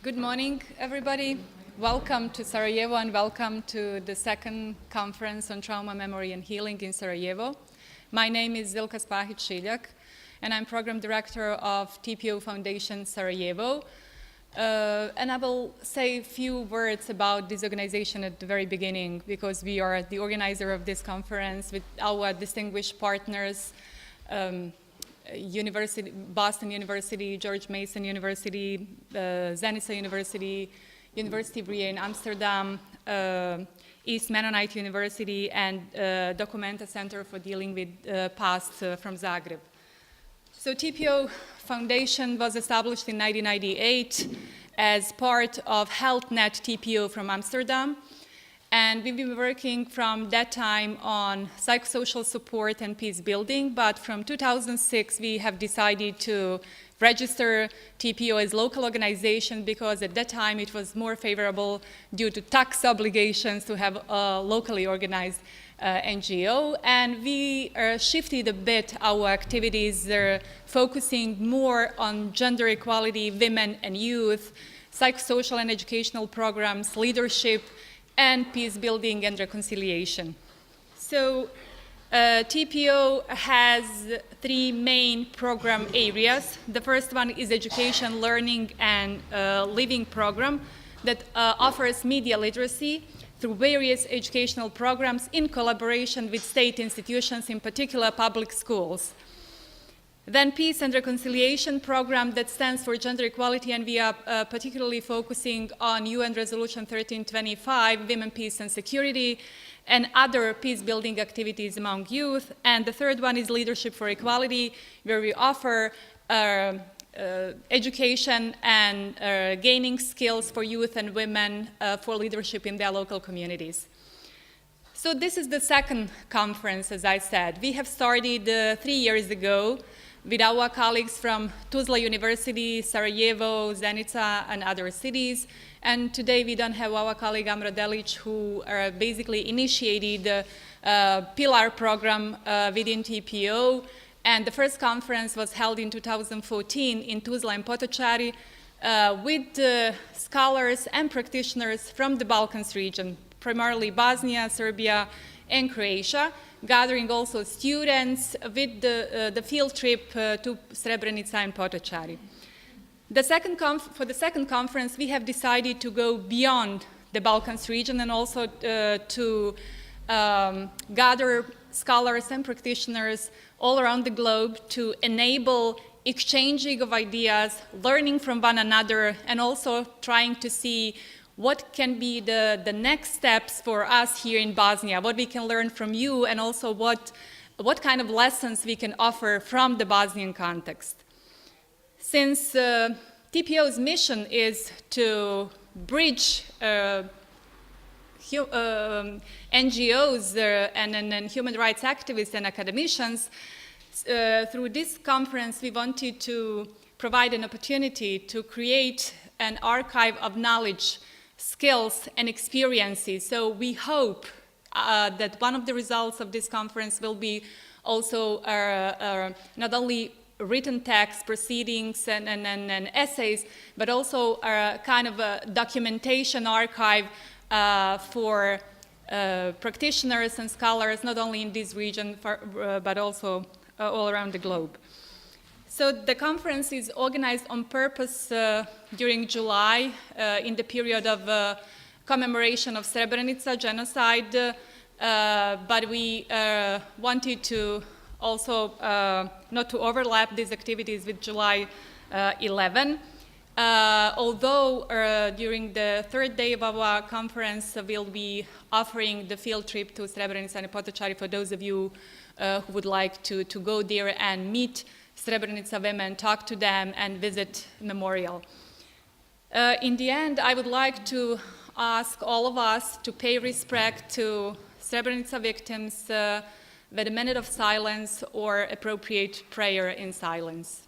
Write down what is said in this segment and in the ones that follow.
Good morning, everybody. Welcome to Sarajevo and welcome to the second conference on trauma, memory, and healing in Sarajevo. My name is Zilka Spahic, Šiljak, and I'm program director of TPO Foundation Sarajevo. And I will say a few words about this organization at the very beginning because we are the organizer of this conference with our distinguished partners, Boston University, George Mason University, Zenica University, University of Ria in Amsterdam, East Mennonite University, and Documenta Center for Dealing with Past from Zagreb. So TPO Foundation was established in 1998 as part of HealthNet TPO from Amsterdam. And we've been working from that time on psychosocial support and peace building, but from 2006 we have decided to register TPO as local organization because at that time it was more favorable due to tax obligations to have a locally organized NGO, and we shifted a bit our activities, focusing more on gender equality, women and youth, psychosocial and educational programs, leadership, and peace building and reconciliation. So TPO has three main program areas. The first one is education, learning, and living program that offers media literacy through various educational programs in collaboration with state institutions, in particular public schools. Then peace and reconciliation program that stands for gender equality, and we are particularly focusing on UN Resolution 1325, women, peace and security, and other peace building activities among youth. And the third one is leadership for equality, where we offer education and gaining skills for youth and women for leadership in their local communities. So this is the second conference, as I said. We have started 3 years ago with our colleagues from Tuzla University, Sarajevo, Zenica, and other cities. And today we don't have our colleague Amra Delic, who basically initiated the Pillar program within TPO. And the first conference was held in 2014 in Tuzla and Potocari with scholars and practitioners from the Balkans region, primarily Bosnia, Serbia, and Croatia, gathering also students with the field trip to Srebrenica and Potocari. For the second conference, we have decided to go beyond the Balkans region and also to gather scholars and practitioners all around the globe to enable exchanging of ideas, learning from one another, and also trying to see what can be the next steps for us here in Bosnia, what we can learn from you, and also what kind of lessons we can offer from the Bosnian context. Since TPO's mission is to bridge NGOs and human rights activists and academicians, through this conference we wanted to provide an opportunity to create an archive of knowledge, skills, and experiences. So we hope that one of the results of this conference will be also not only written text, proceedings, and essays, but also a kind of a documentation archive for practitioners and scholars, not only in this region, but also all around the globe. So the conference is organized on purpose during July in the period of commemoration of Srebrenica genocide, but we wanted to also not to overlap these activities with July 11. Although during the third day of our conference we'll be offering the field trip to Srebrenica and Potocari for those of you who would like to go there and meet Srebrenica women, talk to them, and visit memorial. In the end, I would like to ask all of us to pay respect to Srebrenica victims with a minute of silence or appropriate prayer in silence.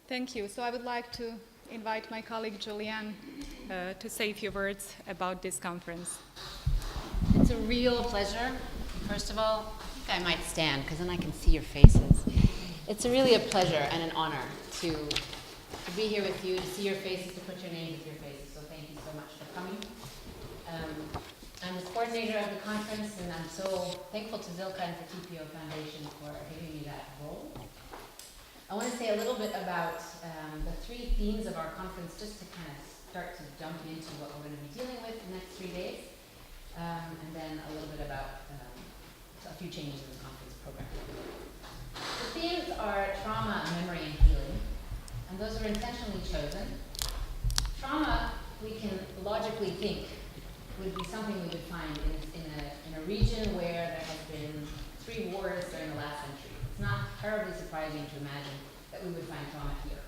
Thank you. So I would like to invite my colleague Julianne to say a few words about this conference. It's a real pleasure. First of all, I think I might stand because then I can see your faces. It's really a pleasure and an honor to be here with you, to see your faces, to put your names with your faces. So thank you so much for coming. I'm the coordinator of the conference, and I'm so thankful to Zilka and to TPO Foundation for giving me that role. I want to say a little bit about the three themes of our conference, just to kind of start to jump into what we're going to be dealing with the next 3 days, and then a little bit about a few changes in the conference program. The themes are trauma, memory, and healing, and those are intentionally chosen. Trauma, we can logically think, would be something we would find in a region where there has been 3 wars during the last century. It's not terribly surprising to imagine that we would find trauma here.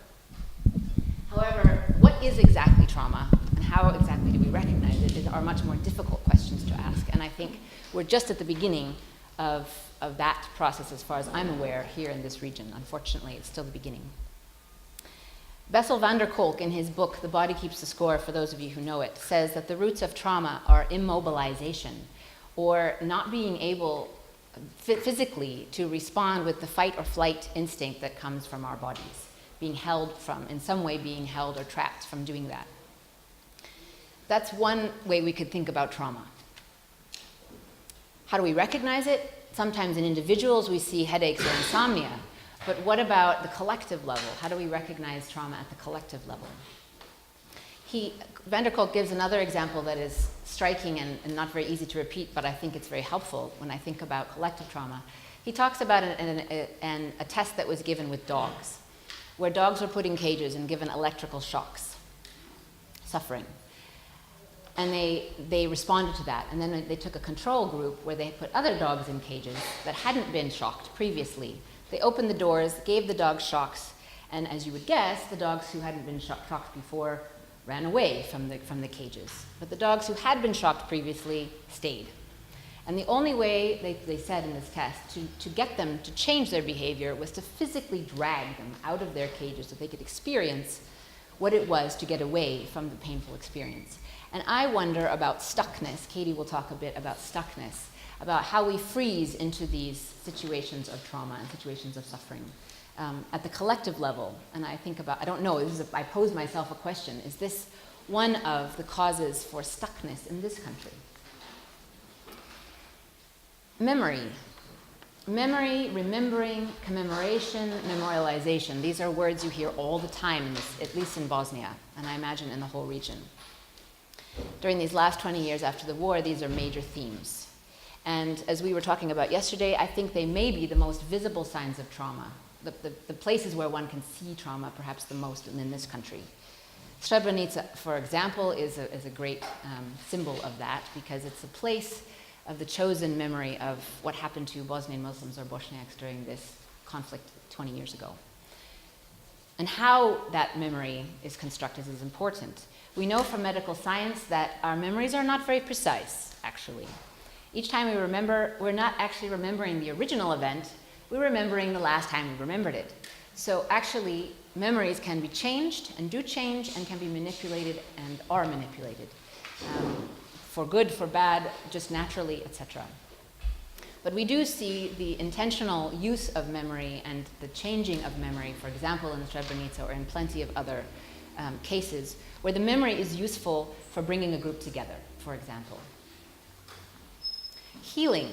However, what is exactly trauma, and how exactly do we recognize it, are much more difficult questions to ask. And I think we're just at the beginning of that process, as far as I'm aware, here in this region. Unfortunately, it's still the beginning. Bessel van der Kolk, in his book, The Body Keeps the Score, for those of you who know it, says that the roots of trauma are immobilization, or not being able physically to respond with the fight or flight instinct that comes from our bodies, being held from, in some way being held or trapped from doing that. That's one way we could think about trauma. How do we recognize it? Sometimes in individuals we see headaches or insomnia, but what about the collective level? How do we recognize trauma at the collective level? Van der Kolk gives another example that is striking and not very easy to repeat, but I think it's very helpful when I think about collective trauma. He talks about a test that was given with dogs, where dogs were put in cages and given electrical shocks, suffering. And they responded to that. And then they took a control group where they put other dogs in cages that hadn't been shocked previously. They opened the doors, gave the dogs shocks, and as you would guess, the dogs who hadn't been shocked before ran away from the cages. But the dogs who had been shocked previously stayed. And the only way, they said in this test, to get them to change their behavior was to physically drag them out of their cages so they could experience what it was to get away from the painful experience. And I wonder about stuckness. Katie will talk a bit about stuckness, about how we freeze into these situations of trauma and situations of suffering. At the collective level, and I think about, I don't know, I pose myself a question, is this one of the causes for stuckness in this country? Memory, remembering, commemoration, memorialization, these are words you hear all the time, at least in Bosnia, and I imagine in the whole region. During these last 20 years after the war, these are major themes. And as we were talking about yesterday, I think they may be the most visible signs of trauma. The places where one can see trauma perhaps the most in this country. Srebrenica, for example, is a great symbol of that, because it's a place of the chosen memory of what happened to Bosnian Muslims or Bosniaks during this conflict 20 years ago. And how that memory is constructed is important. We know from medical science that our memories are not very precise, actually. Each time we remember, we're not actually remembering the original event, we're remembering the last time we remembered it. So actually, memories can be changed and do change and can be manipulated and are manipulated. For good, for bad, just naturally, etc. But we do see the intentional use of memory and the changing of memory, for example, in the Srebrenica or in plenty of other cases, where the memory is useful for bringing a group together, for example. Healing.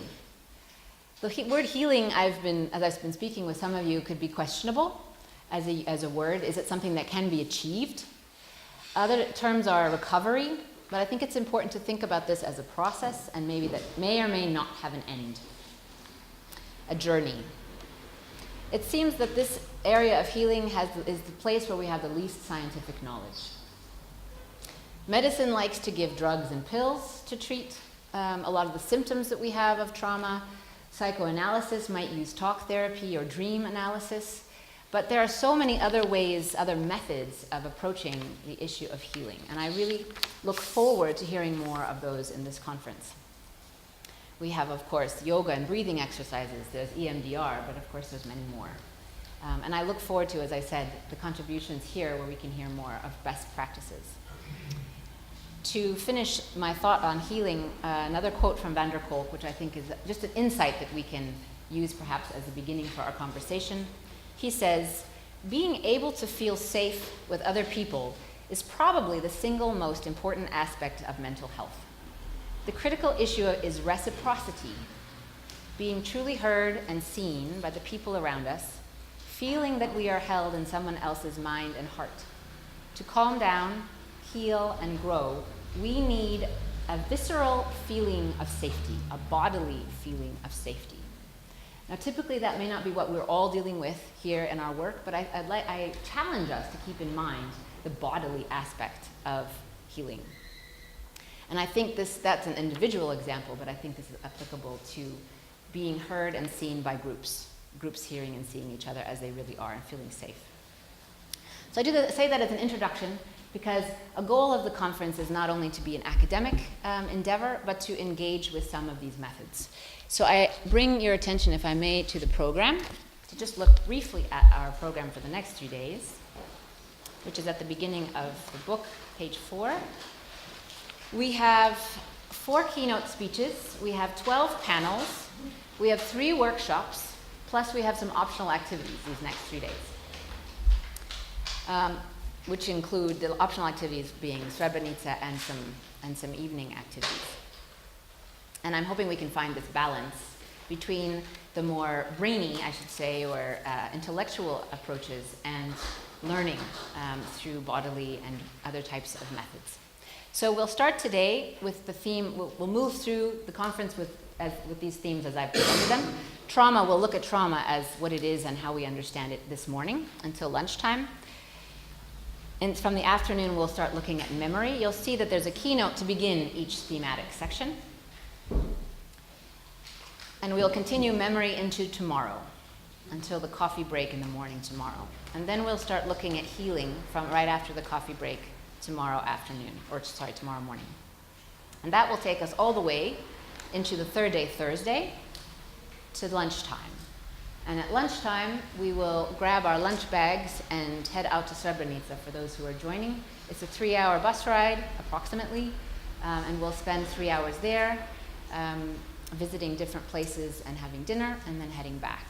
The word healing, as I've been speaking with some of you, could be questionable as a word. Is it something that can be achieved? Other terms are recovery, but I think it's important to think about this as a process and maybe that may or may not have an end. A journey. It seems that this area of healing is the place where we have the least scientific knowledge. Medicine likes to give drugs and pills to treat a lot of the symptoms that we have of trauma. Psychoanalysis might use talk therapy or dream analysis, but there are so many other ways, other methods of approaching the issue of healing, and I really look forward to hearing more of those in this conference. We have, of course, yoga and breathing exercises, there's EMDR, but of course there's many more. And I look forward to, as I said, the contributions here where we can hear more of best practices. To finish my thought on healing, another quote from van der Kolk, which I think is just an insight that we can use perhaps as a beginning for our conversation. He says, "Being able to feel safe with other people is probably the single most important aspect of mental health. The critical issue is reciprocity, being truly heard and seen by the people around us, feeling that we are held in someone else's mind and heart. To calm down, heal, and grow, we need a visceral feeling of safety, a bodily feeling of safety." Now, typically that may not be what we're all dealing with here in our work, but I challenge us to keep in mind the bodily aspect of healing. And I think that's an individual example, but I think this is applicable to being heard and seen by groups hearing and seeing each other as they really are and feeling safe. So I say that as an introduction because a goal of the conference is not only to be an academic endeavor, but to engage with some of these methods. So I bring your attention, if I may, to the program, to just look briefly at our program for the next 3 days, which is at the beginning of the book, page 4. We have 4 keynote speeches, we have 12 panels, we have 3 workshops, plus we have some optional activities these next 3 days, which include the optional activities being Srebrenica and some evening activities. And I'm hoping we can find this balance between the more brainy, I should say, or intellectual approaches and learning through bodily and other types of methods. So we'll start today with the theme, we'll move through the conference with these themes as I've presented them. Trauma, we'll look at trauma as what it is and how we understand it this morning until lunchtime. And from the afternoon, we'll start looking at memory. You'll see that there's a keynote to begin each thematic section. And we'll continue memory into tomorrow, until the coffee break in the morning tomorrow. And then we'll start looking at healing from right after the coffee break tomorrow morning. And that will take us all the way into the third day, Thursday, to lunchtime. And at lunchtime, we will grab our lunch bags and head out to Srebrenica for those who are joining. It's a 3-hour bus ride, approximately, and we'll spend 3 hours there, visiting different places and having dinner, and then heading back.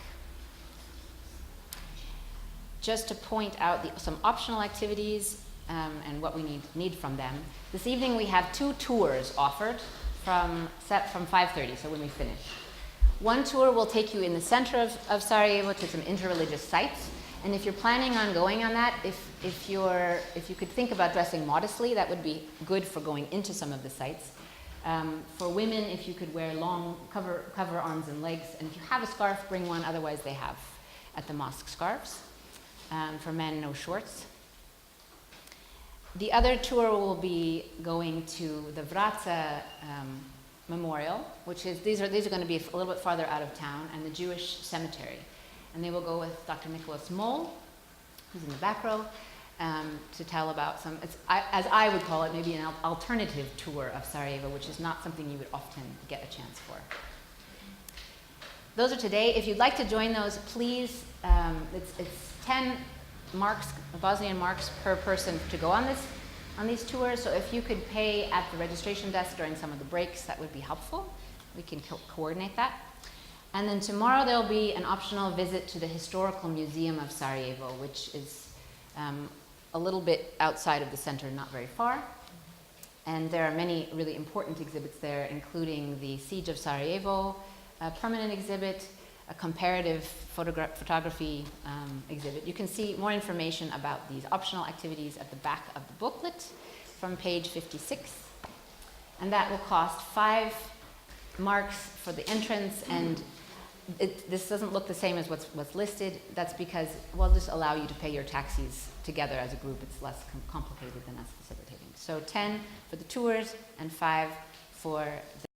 Just to point out some optional activities and what we need from them. This evening we have 2 tours offered from 5:30, so when we finish. One tour will take you in the center of Sarajevo to some interreligious sites. And if you're planning on going on that, if you could think about dressing modestly, that would be good for going into some of the sites. For women, if you could wear long cover arms and legs, and if you have a scarf, bring one, otherwise they have at the mosque scarves. For men, no shorts. The other tour will be going to the Vratsa Memorial, which is, these are going to be a little bit farther out of town, and the Jewish cemetery. And they will go with Dr. Nicholas Moll, who's in the back row, to tell about some, as I would call it, maybe an alternative tour of Sarajevo, which is not something you would often get a chance for. Those are today. If you'd like to join those, please, it's 10 marks, Bosnian marks per person to go on these tours. So if you could pay at the registration desk during some of the breaks, that would be helpful. We can coordinate that. And then tomorrow there'll be an optional visit to the Historical Museum of Sarajevo, which is a little bit outside of the center, not very far. And there are many really important exhibits there, including the Siege of Sarajevo, a permanent exhibit, a comparative photography exhibit. You can see more information about these optional activities at the back of the booklet from page 56. And that will cost 5 marks for the entrance, and this doesn't look the same as what's listed. That's because we'll just allow you to pay your taxis together as a group. It's less complicated than us facilitating. So 10 for the tours and 5 for the